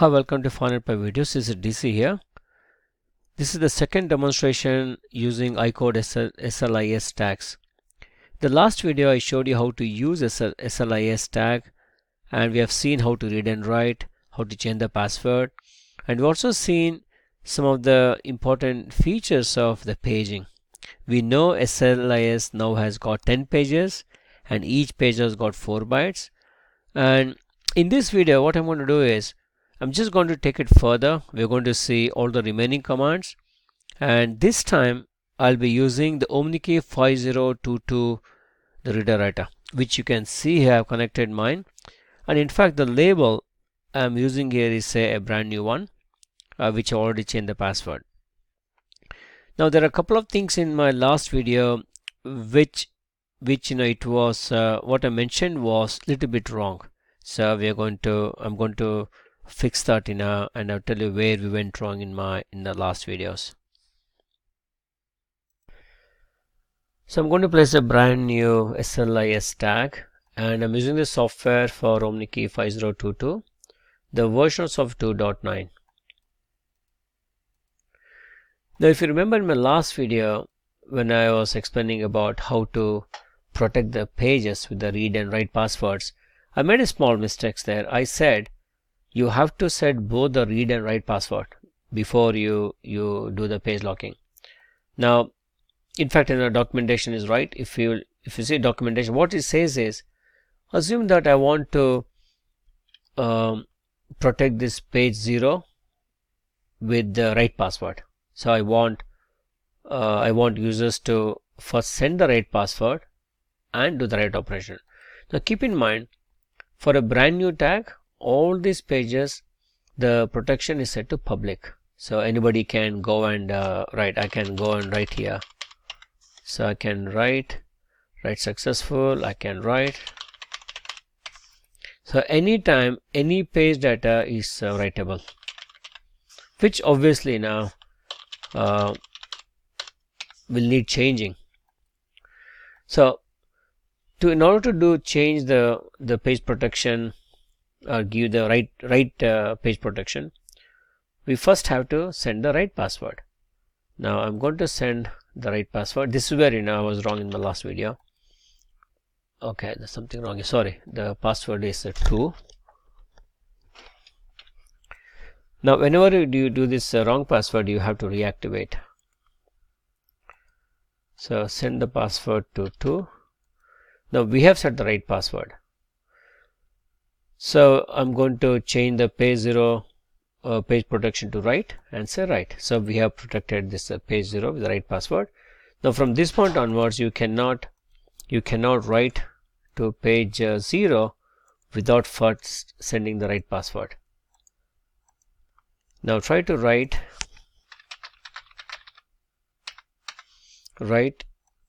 Hi, welcome to Final Pie Videos. This is DC here. This is the second demonstration using ICODE SLI-S tags. The last video I showed you how to use SLI-S tag, and we have seen how to read and write, how to change the password, and we've also seen some of the important features of the paging. We know SLI-S now has got 10 pages and each page has got 4 bytes. And in this video what I'm going to do is I'm just going to take it further. We're going to see all the remaining commands, and this time I'll be using the OmniKey 5022, the reader writer, which you can see here. I've connected mine, and in fact the label I'm using here is a brand new one, which I already changed the password. Now there are a couple of things in my last video which it was what I mentioned was a little bit wrong. So I'm going to fix that and I'll tell you where we went wrong in the last videos. So I'm going to place a brand new SLI-S tag, and I'm using the software for OmniKey 5022, the version of 2.9. Now if you remember in my last video when I was explaining about how to protect the pages with the read and write passwords, I made a small mistake there. I said you have to set both the read and write password before you do the page locking. Now in fact in the documentation is right. If you see documentation, what it says is, assume that I want to protect this page 0 with the right password. So I want users to first send the right password and do the right operation. Now keep in mind, for a brand new tag, all these pages the protection is set to public, so anybody can go and write. I can go and write here, so I can write successful, I can write. So anytime any page data is writable, which obviously now will need changing. So in order to change the page protection or give the right page protection, we first have to send the right password. Now I'm going to send the right password. This is where I was wrong in the last video. Okay, there's something wrong. Sorry, the password is 2. Now whenever you do this wrong password, you have to reactivate. So send the password to 2. Now we have set the right password. So I'm going to change the page 0 page protection to right and say right. So we have protected this page 0 with the right password. Now from this point onwards, you cannot write to page 0 without first sending the right password. Now try to write,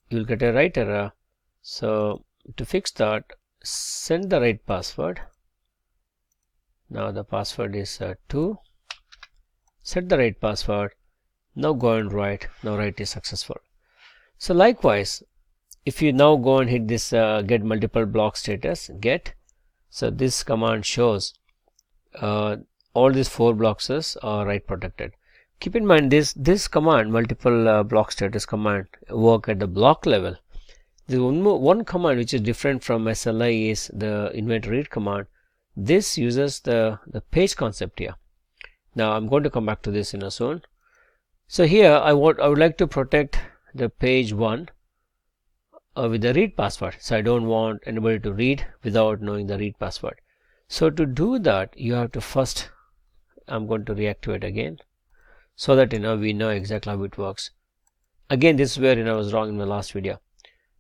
you'll get a write error. So to fix that, send the right password. Now the password is 2. Set the right password. Now go and write. Now write is successful. So likewise, if you now go and hit this get multiple block status, get, so this command shows all these 4 blocks are write protected. Keep in mind this command, multiple block status command, work at the block level. The one command which is different from SLI is the invent read command. This uses the page concept here. Now I'm going to come back to this in a soon. So here I would like to protect the page 1 with the read password. So I don't want anybody to read without knowing the read password. So to do that, you have to first, I'm going to reactivate again, so that we know exactly how it works. Again, this is where I was wrong in the last video.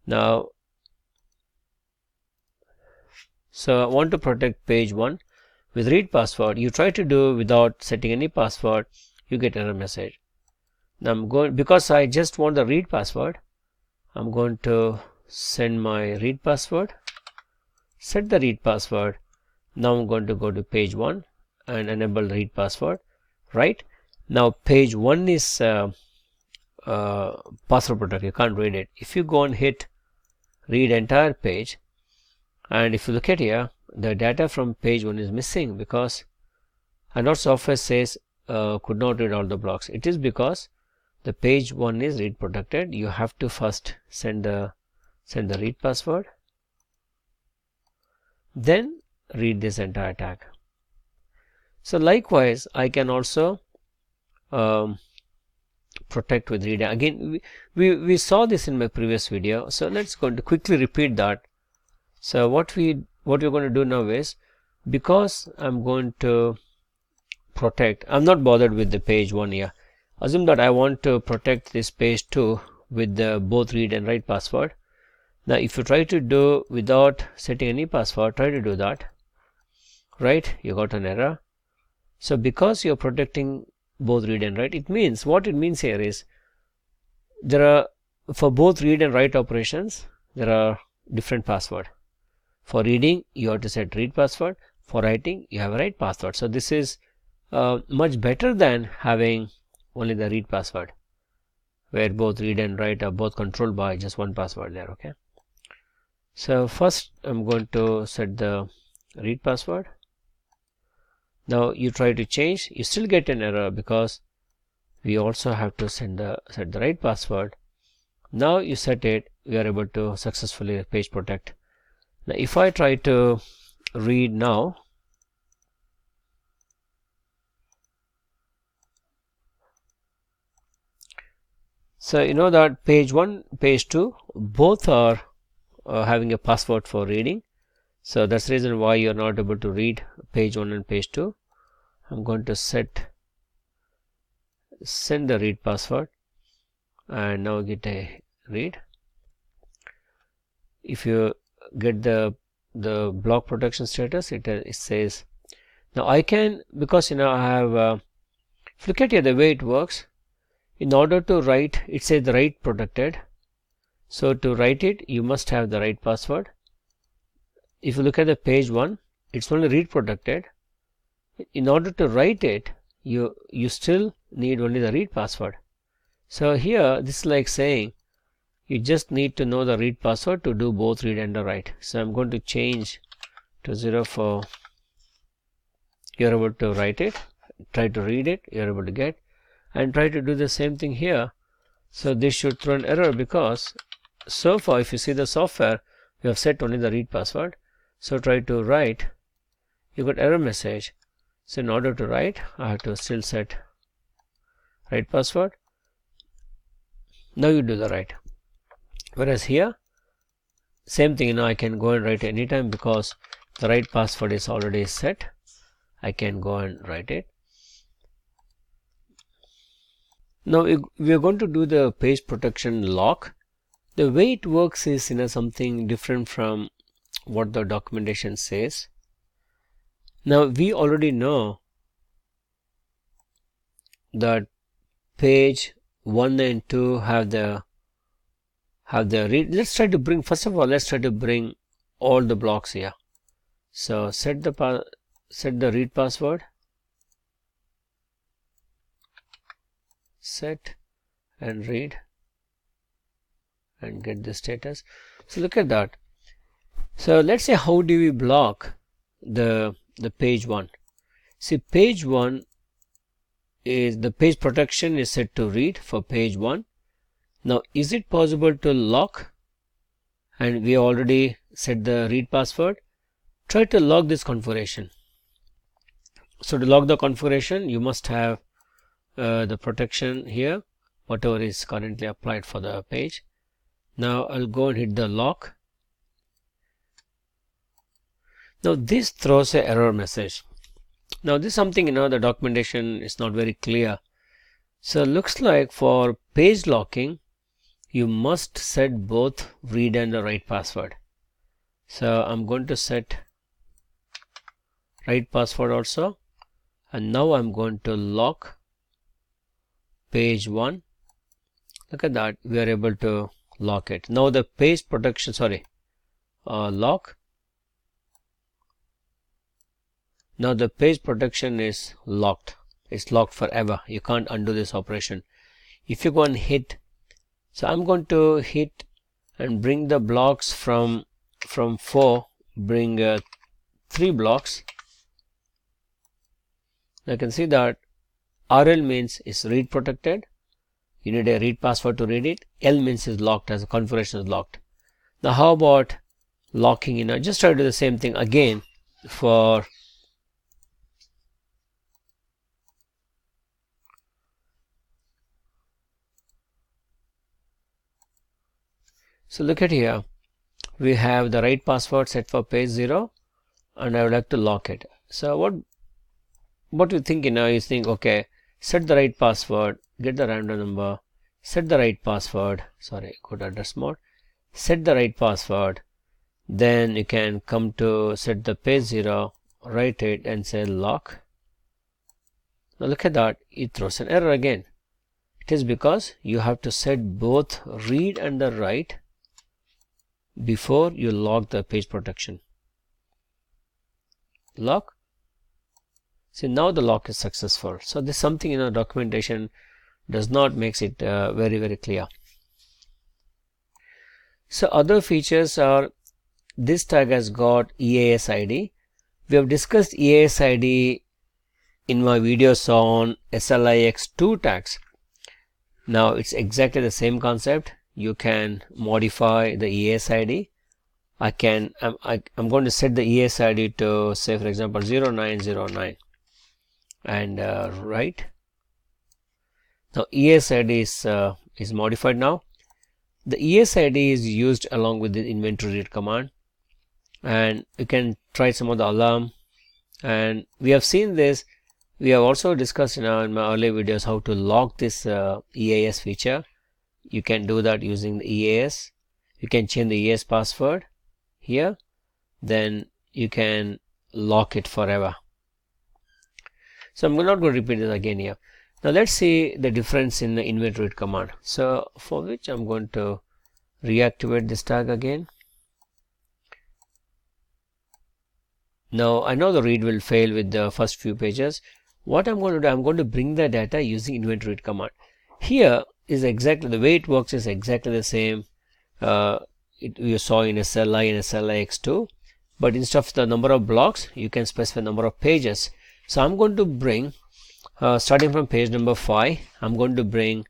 Now so I want to protect page 1 with read password. You try to do without setting any password, you get error message. Now I'm going, because I just want the read password, I'm going to send my read password, set the read password. Now I'm going to go to page 1 and enable read password. Right now page 1 is password protected, you can't read it. If you go and hit read entire page, and if you look at here, the data from page 1 is missing because and our software says could not read all the blocks. It is because the page 1 is read protected. You have to first send the read password, then read this entire tag. So likewise, I can also protect with read. Again, we saw this in my previous video, so let's go to quickly repeat that. So what we're going to do now is, because I'm going to protect, I'm not bothered with the page 1 here. Assume that I want to protect this page 2 with the both read and write password. Now if you try to do without setting any password, try to do that, right? You got an error. So because you're protecting both read and write, it means, what it means here is, there are, for both read and write operations, there are different password. For reading, you have to set read password. For writing, you have a write password. So this is much better than having only the read password, where both read and write are both controlled by just one password there. Okay. So first I'm going to set the read password. Now you try to change, you still get an error because we also have to set the right password. Now you set it, we are able to successfully page protect. Now if I try to read now, so you know that page 1, page 2 both are having a password for reading. So that's the reason why you're not able to read page 1 and page 2. I'm going to send the read password and now get a read. If you get the block protection status, it says, now I can, because I have if you look at here the way it works, in order to write, it says the write protected. So to write it, you must have the right password. If you look at the page 1, it's only read protected. In order to write it, you still need only the read password. So here this is like saying you just need to know the read password to do both read and the write. So I'm going to change to 0 for you're able to write it, try to read it, you're able to get, and try to do the same thing here. So this should throw an error because so far if you see the software, we have set only the read password. So try to write, you got error message. So in order to write, I have to still set write password. Now you do the write. Whereas here, same thing, I can go and write anytime because the write password is already set. I can go and write it. Now we are going to do the page protection lock. The way it works is something different from what the documentation says. Now we already know that page 1 and 2 have the read. Let's try to bring, first of all, let's try to bring all the blocks here. So set the read password, set and read, and get the status. So look at that. So let's say, how do we block the page 1? See, page 1 is the page protection is set to read for page 1. Now is it possible to lock? And we already set the read password. Try to lock this configuration. So to lock the configuration, you must have the protection here, whatever is currently applied for the page. Now I'll go and hit the lock. Now this throws an error message. Now this is something, the documentation is not very clear. So looks like for page locking, you must set both read and the write password. So I'm going to set write password also, and now I'm going to lock page 1. Look at that, we are able to lock it. Now the page protection, lock. Now the page protection is locked. It's locked forever. You can't undo this operation. If you go and hit, so I'm going to hit and bring the blocks from 4, bring 3 blocks. I can see that RL means is read protected. You need a read password to read it. L means is locked, as a configuration is locked. Now how about locking in? Just try to do the same thing again for so look at here, we have the right password set for page 0 and I would like to lock it. So what you think you think, okay, set the right password, get the random number, set the right password, sorry, go to address mode, set the right password, then you can come to set the page 0, write it and say lock. Now look at that, it throws an error again. It is because you have to set both read and the write before you lock the page protection. Lock. See, now the lock is successful. So this is something documentation does not makes it very clear. So other features are, this tag has got EAS ID. We have discussed EAS ID in my videos on SLI-2 tags. Now it's exactly the same concept. You can modify the EAS ID. I'm going to set the EAS ID to, say for example 0909 and write. Now EAS ID is modified now. The EAS ID is used along with the inventory read command, and you can try some of the alarm, and we have seen this. We have also discussed in my earlier videos how to lock this EAS feature. You can do that using the EAS. You can change the EAS password here, then you can lock it forever. So I'm not going to repeat this again here. Now let's see the difference in the inventory read command. So for which I'm going to reactivate this tag again. Now I know the read will fail with the first few pages. What I'm going to do, I'm going to bring the data using inventory read command. Here is exactly the way it works, is exactly the same you saw in SLI and SLI-X2, but instead of the number of blocks, you can specify number of pages. So I'm going to bring starting from page number 5, I'm going to bring,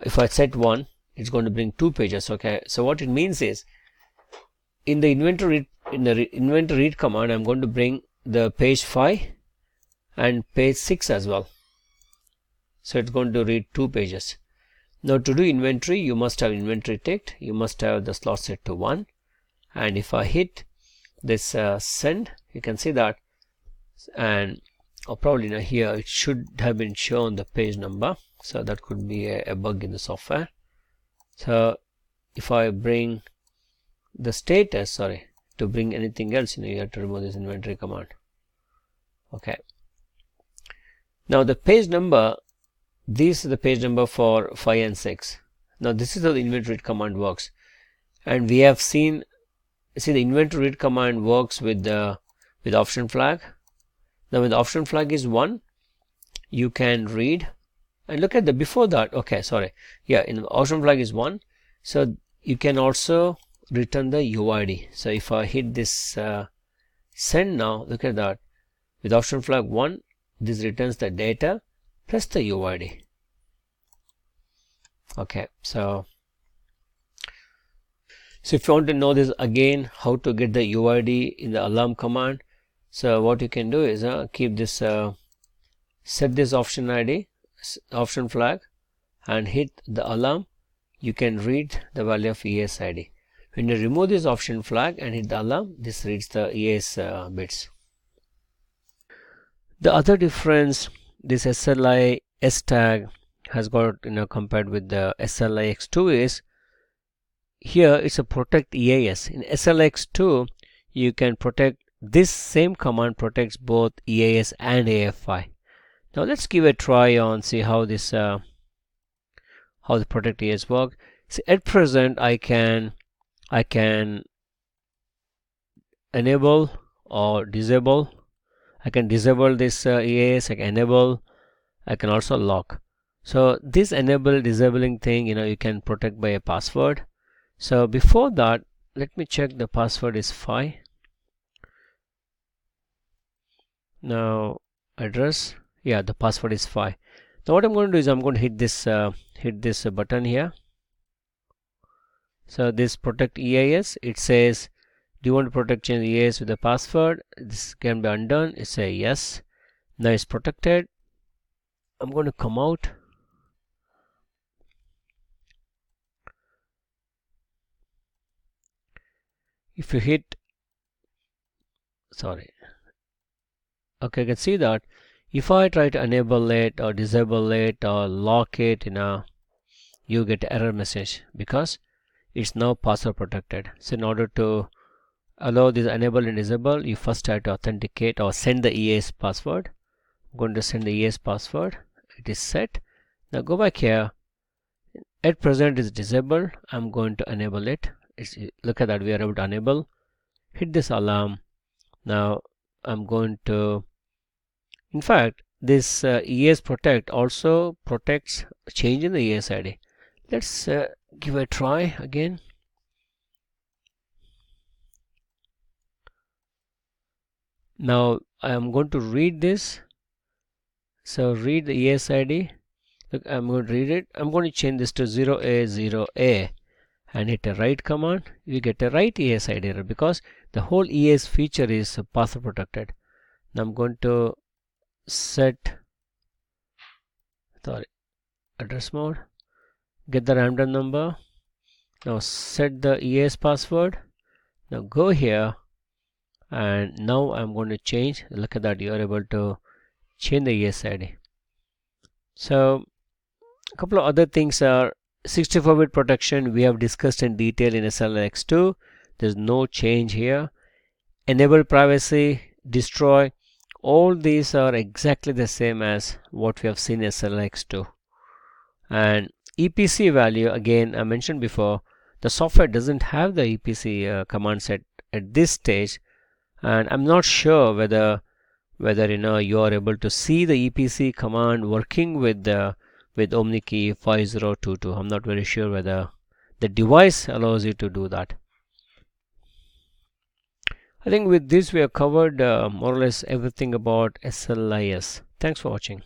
if I set 1, it's going to bring 2 pages. Okay, so what it means is, in the inventory read command, I'm going to bring the page 5 and page 6 as well. So it's going to read 2 pages. Now to do inventory, you must have inventory ticked, you must have the slot set to 1, and if I hit this send, you can see that, and probably here it should have been shown the page number, so that could be a bug in the software. So if I bring the status, sorry, to bring anything else, you have to remove this inventory command. Okay, now the page number, this is the page number for 5 and 6. Now this is how the inventory read command works, and we have seen, see, the inventory read command works with option flag. Now when the option flag is 1, you can read, and look at the before that, okay, sorry, yeah, in the option flag is 1, so you can also return the UID. So if I hit this send now, look at that, with option flag 1, this returns the data plus the UID. Okay, so if you want to know this again, how to get the UID in the alarm command, so what you can do is keep this set this option ID, option flag, and hit the alarm. You can read the value of EAS ID. When you remove this option flag and hit the alarm, this reads the EAS bits. The other difference this SLI-S tag has got compared with the SLI-X2 is, here it's a protect EAS. In SLI-X2 you can protect, this same command protects both EAS and AFI. Now let's give a try on, see how this how the protect EAS work. See, at present I can enable or disable. I can disable this EAS, I can enable, I can also lock. So this enable disabling thing, you can protect by a password. So before that, let me check the password is 5. Now address, Yeah, the password is 5. Now what I'm going to do is I'm going to hit this button here. So this protect EIS, it says, do you want to protect change EIS with the password? This can be undone. It say yes. Now it's protected. I'm going to come out. If you hit, sorry, okay, you can see that if I try to enable it or disable it or lock it, you get error message because it's now password protected. So in order to allow this enable and disable, you first have to authenticate or send the EAS password. I'm going to send the EAS password. It is set. Now go back here. At present is disabled. I'm going to enable it. Look at that, we are able to enable. Hit this alarm. Now I'm going to, in fact, this EAS protect also protects change in the EAS ID. Let's give a try again. Now I am going to read this. So read the EAS ID. Look, I'm going to read it. I'm going to change this to 0A0A and hit a write command. You get a write EAS ID error because the whole EAS feature is password protected. Now I'm going to set, sorry, address mode, get the random number. Now set the EAS password. Now go here and now I'm going to change. Look at that, you are able to change the EAS ID. So a couple of other things are 64-bit protection we have discussed in detail in SLI-X2. There's no change here. Enable privacy, destroy, all these are exactly the same as what we have seen in SLI-X2. And EPC value, again I mentioned before, the software doesn't have the EPC command set at this stage, and I'm not sure whether you are able to see the EPC command working with OmniKey 5022. I'm not very sure whether the device allows you to do that. I think with this we have covered more or less everything about SLI-S. Thanks for watching.